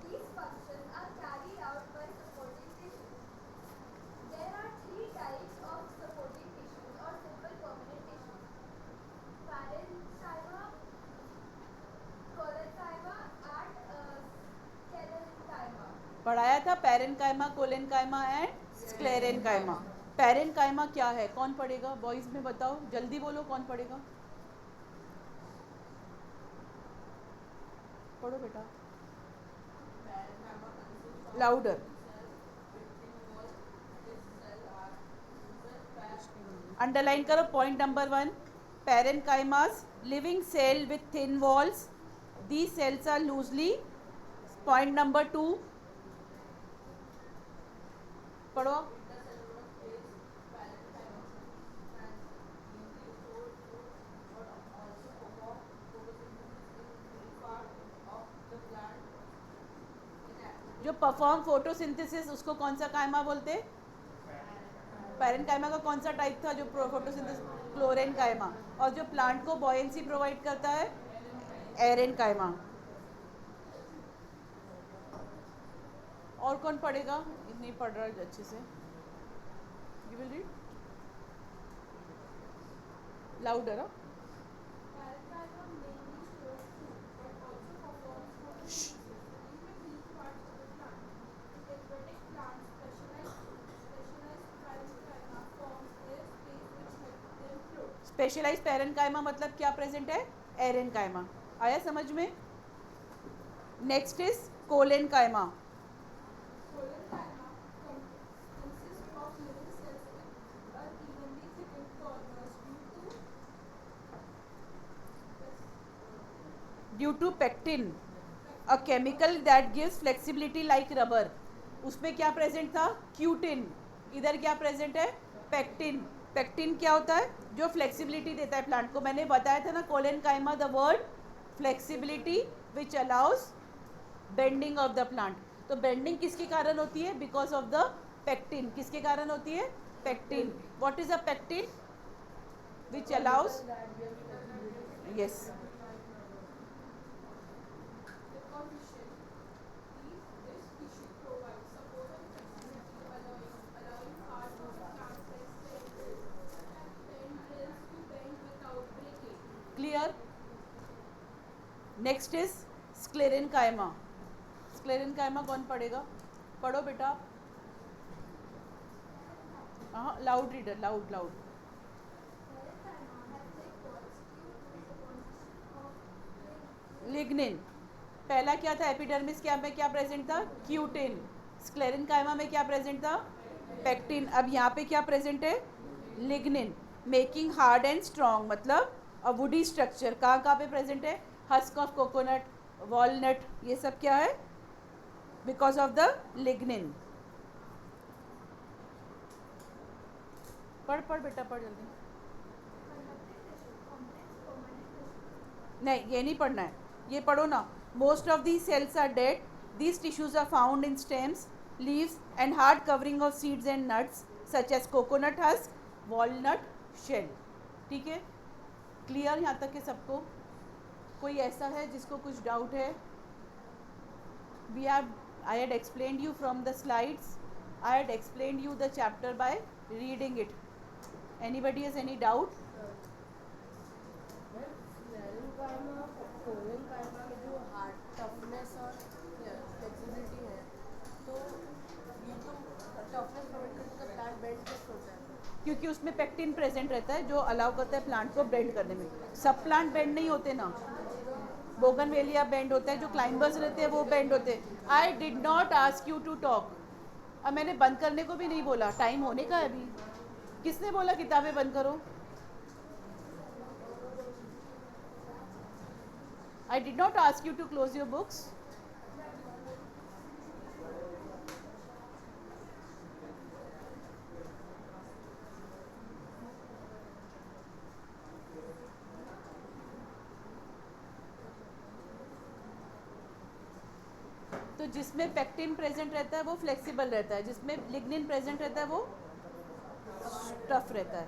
These functions are carried out by supporting tissue. There are three types of supporting tissues or simple permanent tissues: parenchyma, collenchyma, and sclerenchyma. पढ़ाया था parenchyma, collenchyma and sclerenchyma. Parenchyma क्या है? कौन पढ़ेगा? Boys में बताओ, जल्दी बोलो, कौन पढ़ेगा? पढ़ो बेटा, लाउडर. अंडरलाइन करो point number 1. Parenchymas living cell with thin walls. These cells are loosely. Point number 2. पढ़ो. जो परफॉर्म फोटोसिंथेसिस उसको कौन सा कायमा बोलते? पैरेनकाइमा का कौन सा टाइप था जो फोटोसिंथेसिस? क्लोरेनकाइमा. और जो प्लांट को बॉयंसी प्रोवाइड करता है? एरेनकाइमा. और कौन पढ़ेगा? नहीं पढ़ रहा है अच्छे से. You will read louder. Parenchyma mainly stores food, but also performs photosynthesis in the weak parts of the plant. Aquatic plants specialized parenchyma forms their space which helps them float. Specialise parenchyma मतलब क्या present है? Aerenchyma. आया समझ में? Next is collenchyma. Collenchyma consists of living cells with unevenly thickened corners due to pectin, a chemical that gives flexibility like rubber. उसमें क्या present था? Cutin. इधर क्या प्रेजेंट है? पेक्टिन. पेक्टिन क्या होता है? जो फ्लेक्सिबिलिटी देता है प्लांट को. मैंने बताया था ना collenchyma the word flexibility which allows bending of the plant. तो बेंडिंग किसके कारण होती है? Because of the pectin. किसके कारण होती है? Pectin. What is a pectin? Which allows, yes, clear. Next is sclerenchyma. Sclerenchyma कौन पढ़ेगा? पढ़ो बेटा. हाँ, loud reader, loud loud. Lignin. पहला क्या था? एपिडर्मिस क्या में क्या प्रेजेंट था? क्यूटिन. स्क्लेरेनकाइमा में क्या प्रेजेंट था? पेक्टिन. अब यहाँ पे क्या प्रेजेंट है? Lignin. Making hard and strong, मतलब अ वुडी स्ट्रक्चर. कहाँ कहाँ पे प्रेजेंट है? हस्क ऑफ कोकोनट, वॉलनट, ये सब क्या है? Because of the lignin. पढ़ पढ़ बेटा, पढ़ जल्दी. नहीं, ये नहीं पढ़ना है, ये पढ़ो ना. Most of the cells are dead. These tissues are found in stems, leaves and hard covering of seeds and nuts such as coconut husk, walnut, shell. ठीक है, क्लियर यहाँ तक के सबको? कोई ऐसा है जिसको कुछ डाउट है? We have, I had explained you from the slides. I had explained you the chapter by reading it. Anybody has any doubt? जो हार्ड टफनेस और फ्लेक्सिबिलिटी है, तो ये तो टफनेस प्रोवाइड करके प्लांट बेंड कैसे होता है? क्योंकि उसमें पेक्टिन प्रेजेंट रहता है जो अलाउ करता है प्लांट को बेंड करने में. सब प्लांट बेंड नहीं होते ना. बोगनवेलिया बेंड होता है, जो क्लाइंबर्स रहते हैं वो बेंड होते हैं. I did not ask you to talk. अब मैंने बंद करने को भी नहीं बोला, टाइम होने का है अभी. किसने बोला किताबें बंद करो? I did not ask you to close your books. तो जिसमें पेक्टिन प्रेजेंट रहता है वो फ्लेक्सिबल रहता है, जिसमें लिग्निन प्रेजेंट रहता है वो टफ रहता है.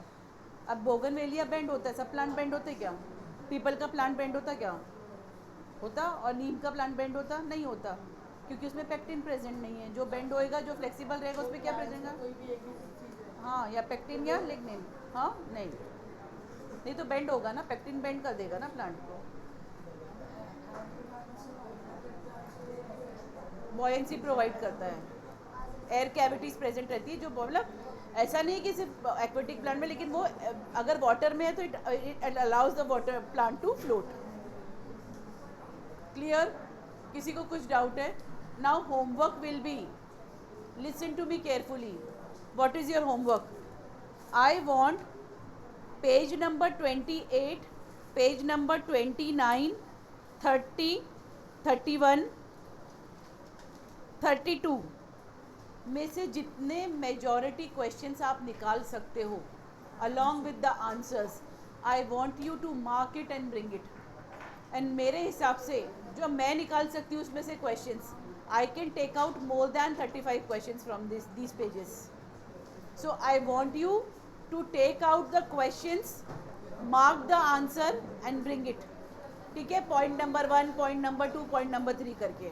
अब बोगनवेलिया बेंड होता है, सब प्लांट बेंड होते क्या? पीपल का प्लांट बेंड होता क्या? होता. और नीम का प्लांट बेंड होता? नहीं होता, क्योंकि उसमें पेक्टिन प्रेजेंट नहीं है. जो बेंड होएगा, जो फ्लेक्सिबल रहेगा, उसमें क्या प्रेजेंट है? कोई भी एक ही चीज़ है. हाँ, या पेक्टिन या लिग्निन. हाँ, नहीं तो बेंड होगा ना, पेक्टिन बेंड कर देगा ना प्लांट को. बॉयंसी प्रोवाइड करता है. एयर कैविटीज प्रेजेंट रहती है, जो मतलब ऐसा नहीं है कि सिर्फ एक्वेटिक प्लांट में, लेकिन वो अगर वाटर में है तो it allows the water plant to float. Clear? किसी को कुछ डाउट है? Now homework will be, listen to me carefully. What is your homework? I want page number 28, page number 29, 30, 31, 32 में से जितने मेजॉरिटी क्वेश्चंस आप निकाल सकते हो along with the answers, I want you to mark it and bring it. And मेरे हिसाब से जो मैं निकाल सकती हूँ उसमें से questions, I can take out more than 35 questions from these pages. So I want you to take out the questions, mark the answer and bring it. ठीक है? Point number 1, point number 2, point number 3 करके.